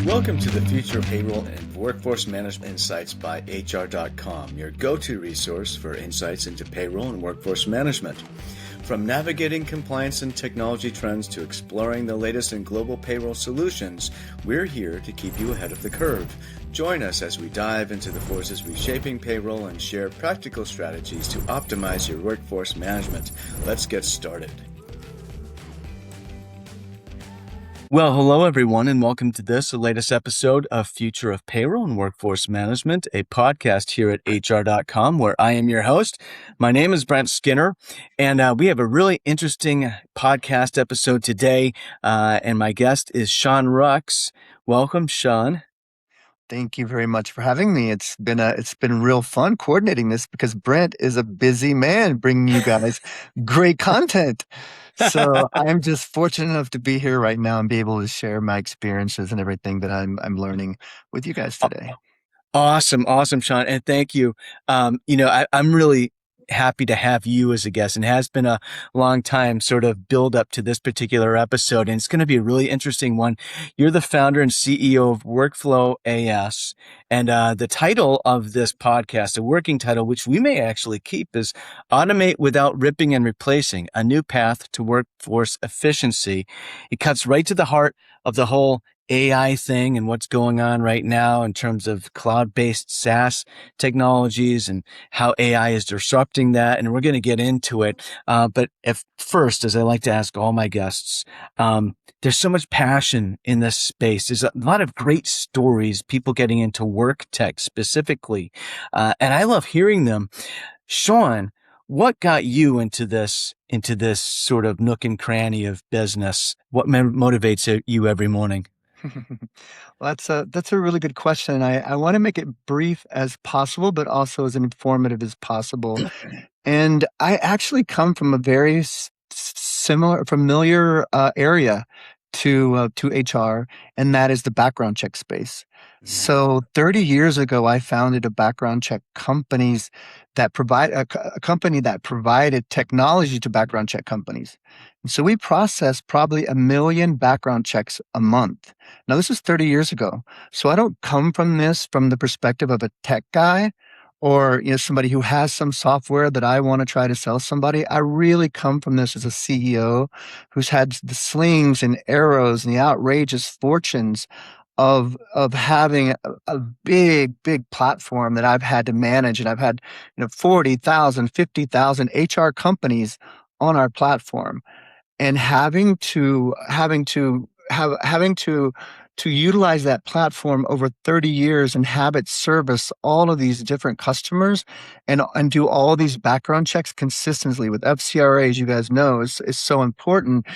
Welcome to the future of payroll and workforce management insights by HR.com, your go-to resource for insights into payroll and workforce management. From navigating compliance and technology trends to exploring the latest in global payroll solutions, we're here to keep you ahead of the curve. Join us as we dive into the forces reshaping payroll and share practical strategies to optimize your workforce management. Let's get started. Well, hello, everyone, and welcome to the latest episode of Future of Payroll and Workforce Management, a podcast here at HR.com, where I am your host. My name is Brent Skinner, and we have a really interesting podcast episode today, and my guest is Shawn Rucks. Welcome, Shawn. Thank you very much for having me. It's been real fun coordinating this because Brent is a busy man bringing you guys great content. So I'm just fortunate enough to be here right now and be able to share my experiences and everything that I'm learning with you guys today. Awesome, Shawn, and thank you. I'm really happy to have you as a guest, and it has been a long time sort of build up to this particular episode, and it's going to be a really interesting one. You're the founder and CEO of Workflow AS, and the title of this podcast, a working title, which we may actually keep, is Automate Without Ripping and Replacing, a New Path to Workforce Efficiency. It cuts right to the heart of the whole AI thing and what's going on right now in terms of cloud-based SaaS technologies and how AI is disrupting that. And we're going to get into it. But at first, as I like to ask all my guests, there's so much passion in this space. There's a lot of great stories, people getting into work tech specifically. And I love hearing them. Shawn, what got you into this sort of nook and cranny of business? What motivates you every morning? Well, that's a really good question. I want to make it brief as possible, but also as informative as possible. And I actually come from a very familiar area to HR, and that is the background check space. So 30 years ago, I founded a background check companies that provide a company that provided technology to background check companies. And so we process probably 1 million background checks a month. Now, this is 30 years ago. So I don't come from this from the perspective of a tech guy or somebody who has some software that I want to try to sell somebody. I really come from this as a CEO who's had the slings and arrows and the outrageous fortunes of having a big platform that I've had to manage, and I've had 40,000, 50,000 HR companies on our platform, and having to utilize that platform over 30 years and have it service all of these different customers and do all these background checks consistently with FCRA, as you guys know, is so important.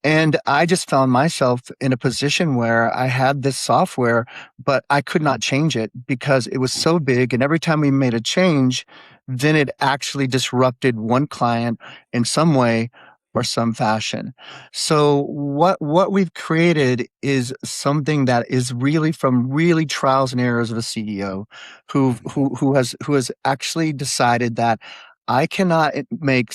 And I just found myself in a position where I had this software, but I could not change it because it was so big. And every time we made a change, then it actually disrupted one client in some way or some fashion. So what we've created is something that is really from really trials and errors of a CEO who has actually decided that I cannot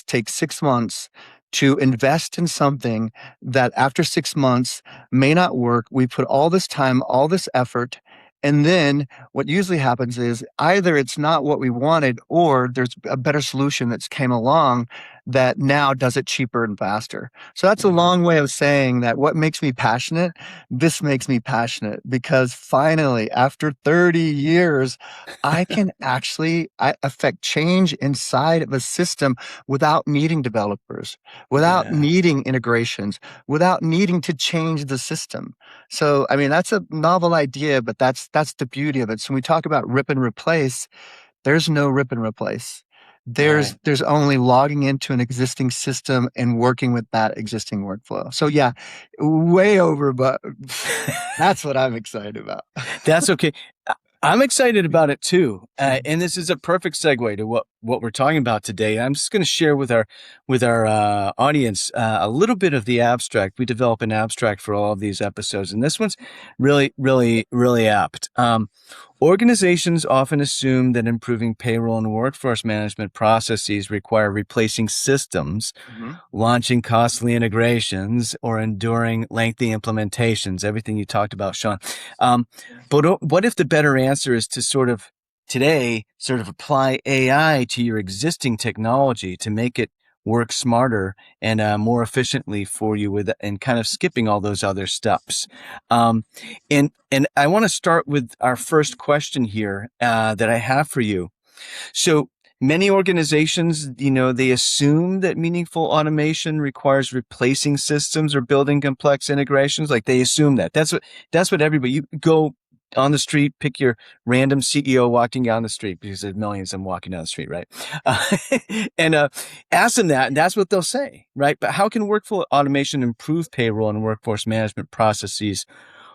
take 6 months to invest in something that after 6 months may not work. We put all this time, all this effort, and then what usually happens is either it's not what we wanted or there's a better solution that's came along that now does it cheaper and faster. So that's a long way of saying that what makes me passionate, this makes me passionate because finally, after 30 years, I can actually affect change inside of a system without needing developers, without needing integrations, without needing to change the system. So, I mean, that's a novel idea, but that's the beauty of it. So when we talk about rip and replace, there's no rip and replace. There's only logging into an existing system and working with that existing workflow. So yeah, way over, but that's what I'm excited about. That's okay. I'm excited about it too. And this is a perfect segue to what we're talking about today. I'm just going to share with our audience a little bit of the abstract. We develop an abstract for all of these episodes, and this one's really apt. Organizations often assume that improving payroll and workforce management processes require replacing systems, Mhm. launching costly integrations, or enduring lengthy implementations, everything you talked about, Shawn. Um, but what if the better answer is to sort of apply AI to your existing technology to make it work smarter and more efficiently for you and kind of skipping all those other steps. Um, and I want to start with our first question here that I have for you. So many organizations, they assume that meaningful automation requires replacing systems or building complex integrations. Like they assume that. That's what everybody, you go on the street, pick your random CEO walking down the street, because there's millions of them walking down the street, right? Uh, and ask them that, and that's what they'll say, right? But how can workflow automation improve payroll and workforce management processes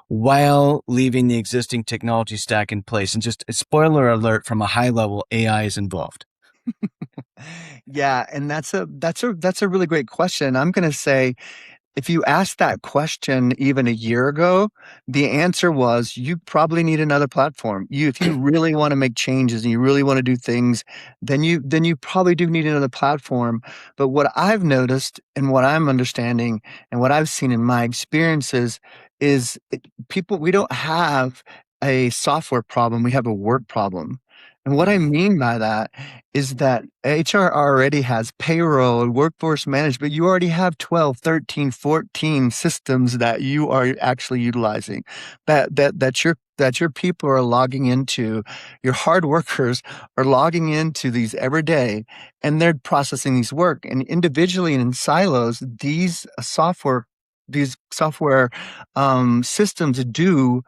while leaving the existing technology stack in place? And just a spoiler alert, from a high level, AI is involved. Yeah, and that's a really great question. I'm going to say, if you asked that question even a year ago, the answer was you probably need another platform. If you really want to make changes and you really want to do things, then you probably do need another platform. But what I've noticed and what I'm understanding and what I've seen in my experiences is people, we don't have a software problem, we have a work problem. And what I Mm, mean by that is that HR already has payroll and workforce management. You already have 12, 13, 14 systems that you are actually utilizing, that your people are logging into. Your hard workers are logging into these every day, and they're processing these work. And individually and in silos, these software systems do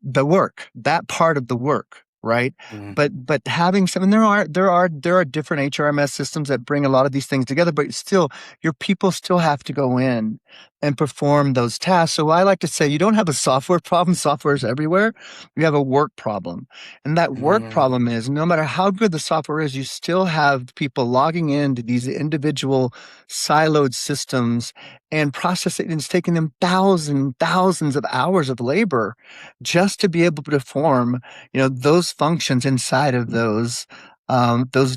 the work, that part of the work, right? mm, But having some, and there are different HRMS systems that bring a lot of these things together, but still, your people still have to go in and perform those tasks. So I like to say you don't have a software problem. Software is everywhere. You have a work problem. And that work mm, problem is no matter how good the software is, you still have people logging into these individual siloed systems and processing. It's taking them thousands of hours of labor just to be able to perform, those functions inside of those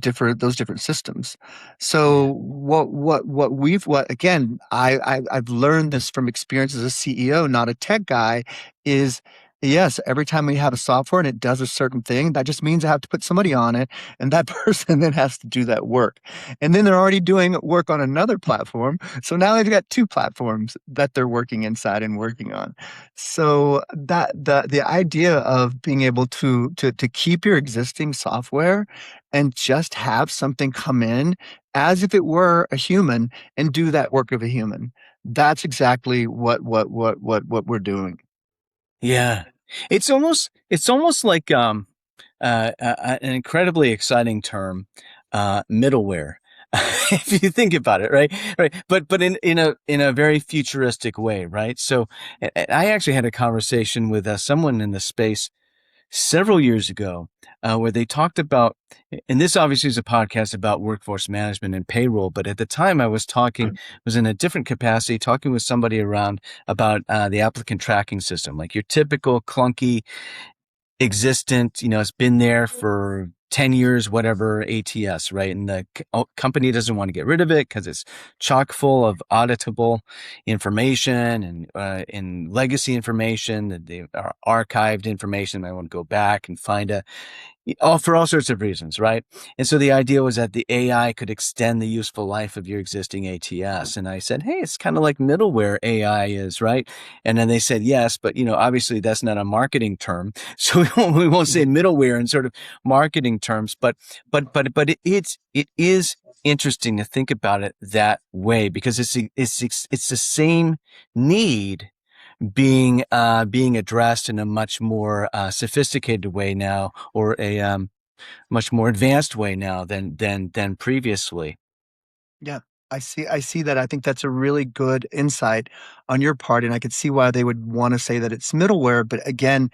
different systems. yeah. So what again, I've learned this from experience as a CEO, not a tech guy, is yes, every time we have a software and it does a certain thing, that just means I have to put somebody on it, and that person then has to do that work. And then they're already doing work on another platform. So now they've got two platforms that they're working inside and working on. So that the idea of being able to keep your existing software and just have something come in as if it were a human and do that work of a human. That's exactly what we're doing. Yeah. It's almost like an incredibly exciting term, middleware. If you think about it, right? Right. But in a very futuristic way, right? So I actually had a conversation with someone in the space several years ago, where they talked about, and this obviously is a podcast about workforce management and payroll, but at the time I was in a different capacity, talking with somebody around about the applicant tracking system, like your typical clunky existent, it's been there for 10 years, whatever, ATS, right? And the company doesn't want to get rid of it because it's chock full of auditable information and legacy information, that they are archived information. I want to go back and find all for all sorts of reasons, right? And so the idea was that the AI could extend the useful life of your existing ATS. And I said, hey, it's kind of like middleware AI is, right? And then they said, yes, but obviously that's not a marketing term, so we won't say middleware in sort of marketing terms. But it is interesting to think about it that way, because it's the same need being addressed in a much more sophisticated way now, or a much more advanced way now than previously. Yeah, I see that. I think that's a really good insight on your part, and I could see why they would want to say that it's middleware. But again,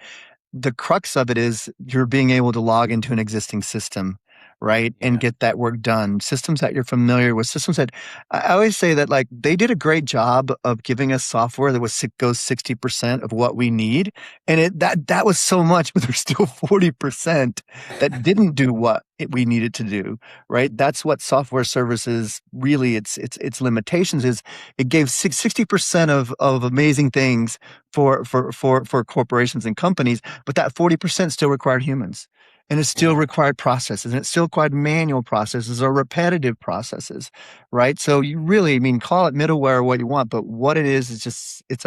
the crux of it is you're being able to log into an existing system, right? And Yeah. get that work done. Systems that you're familiar with, systems that I always say that like they did a great job of giving us software that goes 60% of what we need. And that was so much, but there's still 40% that didn't do what we needed to do, right? That's what software services really its limitations is it gave 60% of amazing things for corporations and companies, but that 40% still required humans. And it still Yeah. required processes, and it still required manual processes or repetitive processes, right? So you really, I mean, call it middleware or what you want, but what it is just it's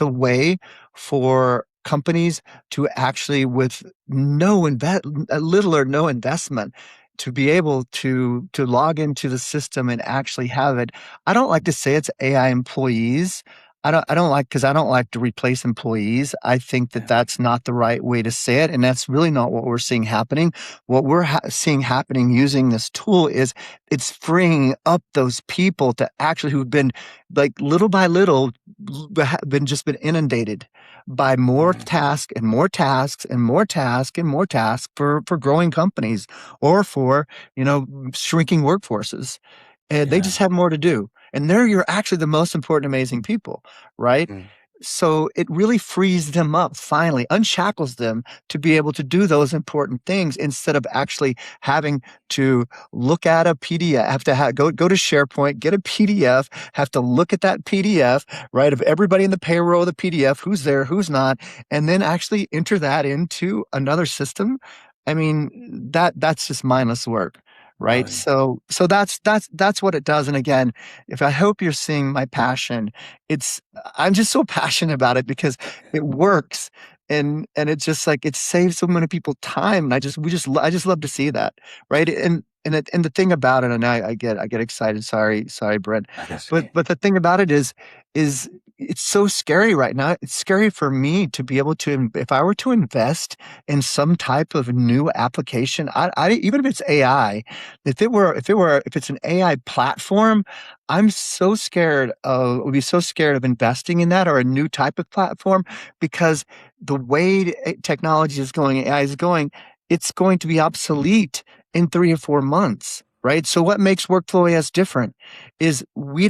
a way for companies to actually, with little or no investment, to be able to log into the system and actually have it. I don't like to say it's AI employees. I don't like, because I don't like to replace employees. I think that Yeah. that's not the right way to say it, and that's really not what we're seeing happening. What we're seeing happening using this tool is it's freeing up those people to actually, who've been like little by little been inundated by more Mhm. tasks and more tasks and more tasks and more tasks for growing companies or for shrinking workforces, and they Yeah. just have more to do. And they're you're actually the most important, amazing people, right? Mm. So it really frees them up, finally, unshackles them to be able to do those important things instead of actually having to look at a PDF, have to go to SharePoint, get a PDF, have to look at that PDF, right, of everybody in the payroll, the PDF, who's there, who's not, and then actually enter that into another system. I mean, that's just mindless work. Oh, Right. So that's what it does. And again, if I hope you're seeing my passion, it's I'm just so passionate about it because it works, and it's just like it saves so many people time. And I just love to see that. Right. And the thing about it, and I get excited. Sorry, Brent. that's But okay. but the thing about it is it's so scary right now. It's scary for me to be able to, if I were to invest in some type of new application, even if it's AI, if it's an AI platform, would be so scared of investing in that or a new type of platform, because the way technology is going, AI is going, it's going to be obsolete in 3 or 4 months. Right. So what makes workflow AS different is we're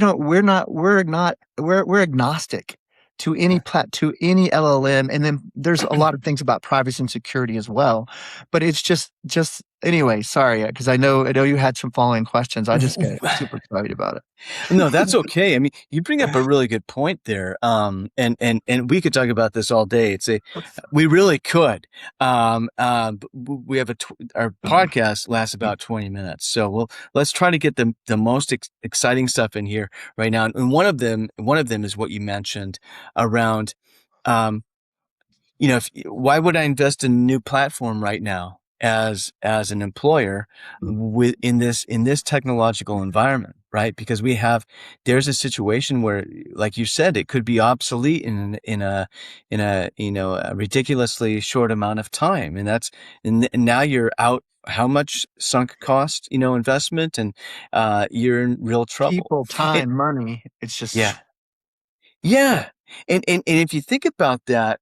agnostic to Yeah. to any LLM. And then there's a lot of things about privacy and security as well. But it's just anyway, sorry, because I know you had some following questions. I just get super excited about No, that's it. okay. I mean, you bring up a really good point there. And we could talk about this all day. We really could. We have our podcast lasts about 20 minutes. So let's try to get the most exciting stuff in here right now. And one of them is what you mentioned around, um, why would I invest in a new platform right now as an employer in this technological environment, right? Because there's a situation where, like you said, it could be obsolete in a a ridiculously short amount of time, and now you're out how much sunk cost, investment, and you're in real trouble. People, It, time, money. It's yeah, just yeah, and if you think about that.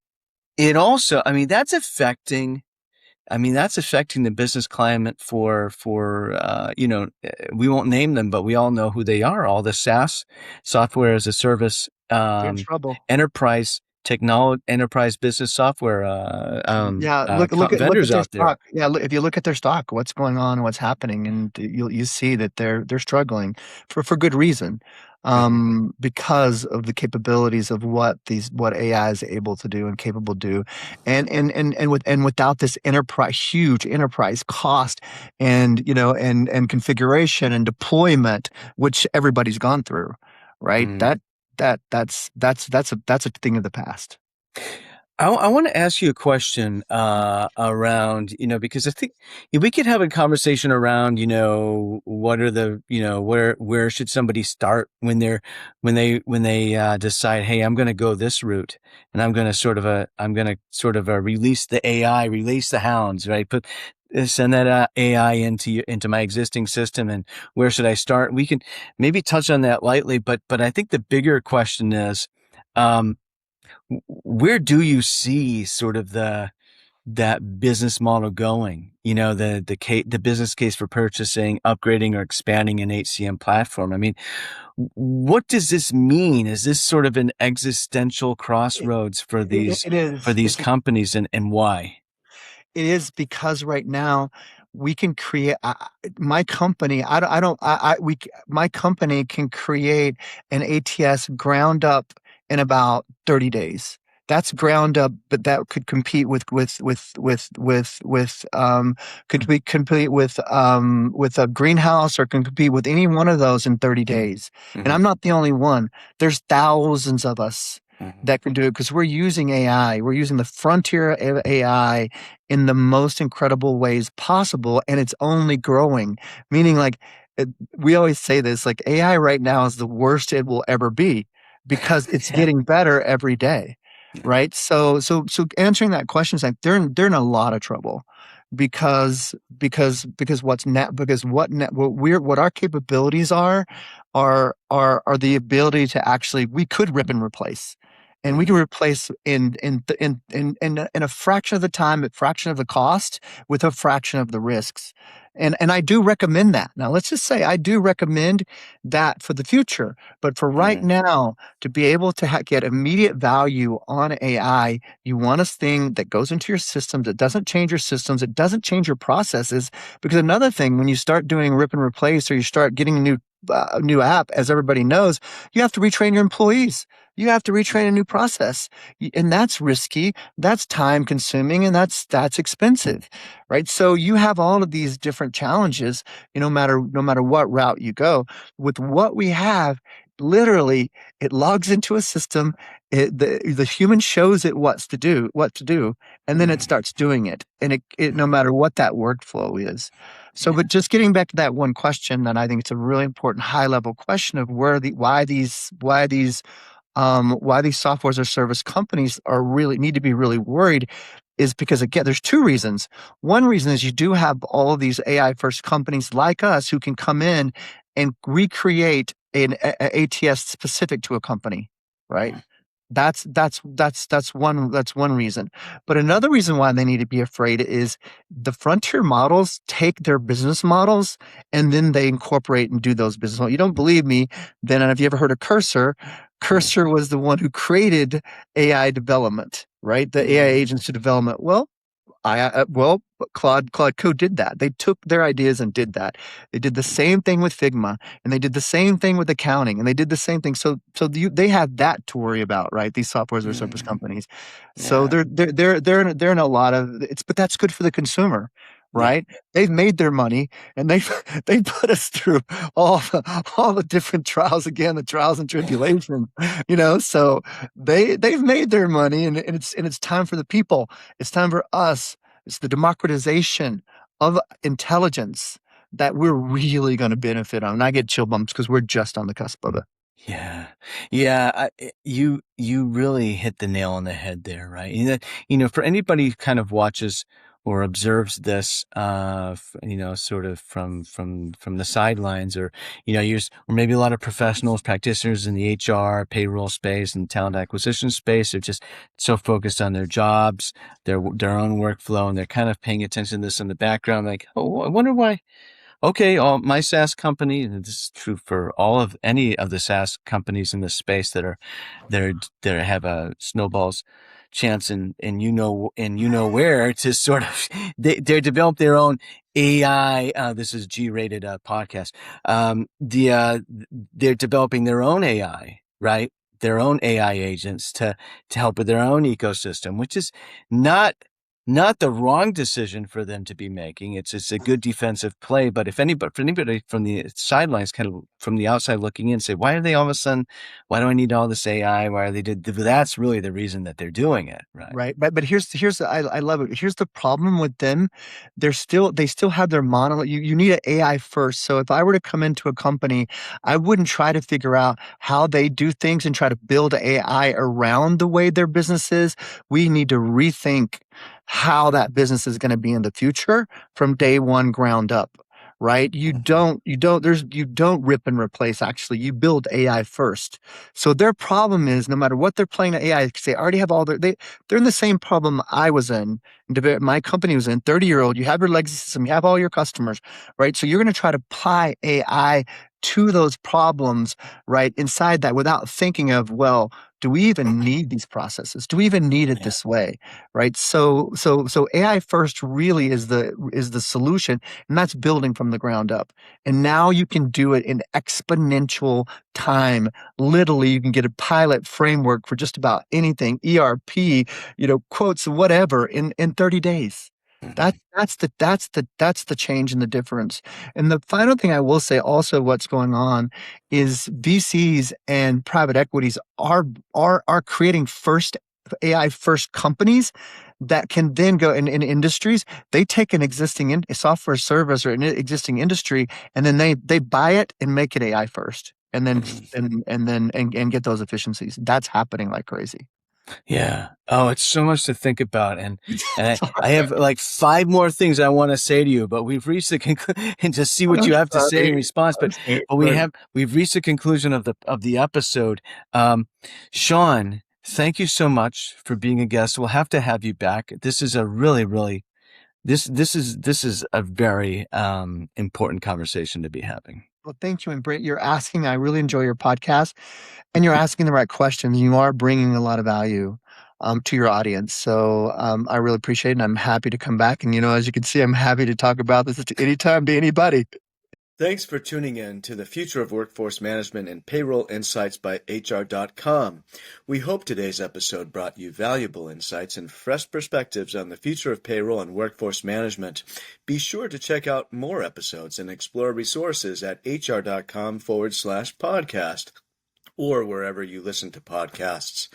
It also, I mean, that's affecting the business climate we won't name them, but we all know who they are. All the SaaS, software as a service, they're in trouble. enterprise business software, Yeah, look at vendors their out there. stock. Yeah, if you look at their stock, what's going on, what's happening, and you see that they're struggling for good reason, Hmm. because of the capabilities of what AI is able to do and capable to do, and without this huge enterprise cost, and and configuration and deployment, which everybody's gone through, right? That's a thing of the past. I want to ask you a question around, because I think we could have a conversation around, what are where should somebody start when they decide, hey, I'm going to go this route, and I'm going to sort of release the AI, release the hounds, right? Send that AI into my existing system, and where should I start? We can maybe touch on that lightly, but I think the bigger question is, where do you see sort of that business model going. The business case for purchasing, upgrading, or expanding an HCM platform. I mean, what does this mean? Is this sort of an existential It, crossroads for these it is. companies, and why? It is because right now we can create my company. I don't, my company can create an ATS ground up in about 30 days. That's ground up, but that could compete could be compete with a greenhouse or can compete with any one of those in 30 days. And Mm-hmm. I'm not the only one. There's thousands of us Mm-hmm. that can do it because we're using AI. We're using the frontier of AI in the most incredible ways possible, and it's only growing. Meaning, like it, we always say this, like AI right now is the worst it will ever be because it's Yeah. getting better every day, Yeah. right? So answering that question is like they're in a lot of trouble because what our capabilities are the ability to actually we could rip and replace and we can Mm-hmm. replace in a fraction of the time, a fraction of the cost, with a fraction of the risks. And I do recommend that. Now, let's just say I do recommend that for the future. But for right Mm-hmm. now, to be able to get immediate value on AI, you want a thing that goes into your systems. It doesn't change your systems. It doesn't change your processes. Because another thing, when you start doing rip and replace, or you start getting a new app, as everybody knows, you have to retrain your employees. You have to retrain a new process, and that's risky. That's time consuming, and that's expensive, right? So you have all of these different challenges. No matter what route you go, with what we have, literally, it logs into a system. The human shows it what to do, and then it Mm-hmm. starts doing it. And it no matter what that workflow is. So, but just getting back to that one question, that I think it's a really important high level question of why these software as a service companies are really need to be really worried is because, again, there's two reasons. One reason is you do have all of these AI first companies like us who can come in and recreate ATS specific to a company, right? That's one reason. But another reason why they need to be afraid is the frontier models take their business models and then they incorporate and do those business models. You don't believe me? Then have you ever heard of Cursor? Cursor was the one who created AI development, right? The AI Mm-hmm. agents to development. Well, Claude Code did that. They took their ideas and did that. They did the same thing with Figma, and they did the same thing with accounting, and they did the same thing. They have that to worry about, right? These software as a service Mm-hmm. companies. So Yeah. they're in a lot of it's, but that's good for the consumer, Yeah. right? They've made their money, and they put us through all the different trials again, the trials and tribulations, So they've made their money, and it's time for the people. It's time for us. It's the democratization of intelligence that we're really going to benefit on. And I get chill bumps because we're just on the cusp of it. Yeah. Yeah. You really hit the nail on the head there, right? For anybody who kind of watches or observes this, sort of from the sidelines, or, or maybe a lot of professionals, practitioners in the HR, payroll space and talent acquisition space are just so focused on their jobs, their own workflow, and they're kind of paying attention to this in the background, like, oh, I wonder why. Okay, my SaaS company, and this is true for any of the SaaS companies in this space that have a snowball's chance, and where to sort of they develop their own AI. This is G-rated podcast. They're developing their own AI, right? Their own AI agents to help with their own ecosystem, which is not the wrong decision for them to be making. It's a good defensive play. But for anybody from the sidelines, kind of from the outside looking in, say, why are they all of a sudden? Why do I need all this AI? Why are they did? That's really the reason that they're doing it, right? Right. But I love it. Here's the problem with them. They still have their monolith. You need an AI first. So if I were to come into a company, I wouldn't try to figure out how they do things and try to build AI around the way their business is. We need to rethink how that business is going to be in the future from day one ground up. right? Mhm. You don't rip and replace. Actually, you build AI first. So their problem is no matter what they're playing at AI, because they already have they're in the same problem I was in, my company was in. 30-year-old, you have your legacy system, you have all your customers, right? So you're going to try to apply AI to those problems, right? Inside that without thinking of, well, do we even need these processes? Do we even need it Yeah. this way? Right. So AI first really is the solution, and that's building from the ground up. And now you can do it in exponential time. Literally, you can get a pilot framework for just about anything, ERP, quotes, whatever, in 30 days. Mhm. That's the change and the difference. And the final thing I will say also what's going on is VCs and private equities are creating first AI first companies that can then go in industries. They take an existing a software service or an existing industry, and then they buy it and make it AI first, and then Mhm. and get those efficiencies. That's happening like crazy. Yeah. Oh, it's so much to think about, and I have like five more things I want to say to you, but we've reached the conclusion and to see what I'm you have to say in sorry. response. I'm But sorry. but we've reached the conclusion of the episode. Shawn, thank you so much for being a guest. We'll have to have you back. This is a really this is a very important conversation to be having. Well, thank you. And Brent, you're asking, I really enjoy your podcast, and you're asking the right questions. You are bringing a lot of value to your audience. So I really appreciate it. And I'm happy to come back. And, as you can see, I'm happy to talk about this at any time to anybody. Thanks for tuning in to the Future of Workforce Management and Payroll Insights by HR.com. We hope today's episode brought you valuable insights and fresh perspectives on the future of payroll and workforce management. Be sure to check out more episodes and explore resources at HR.com/podcast or wherever you listen to podcasts.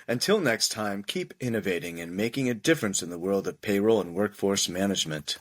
Until next time, keep innovating and making a difference in the world of payroll and workforce management.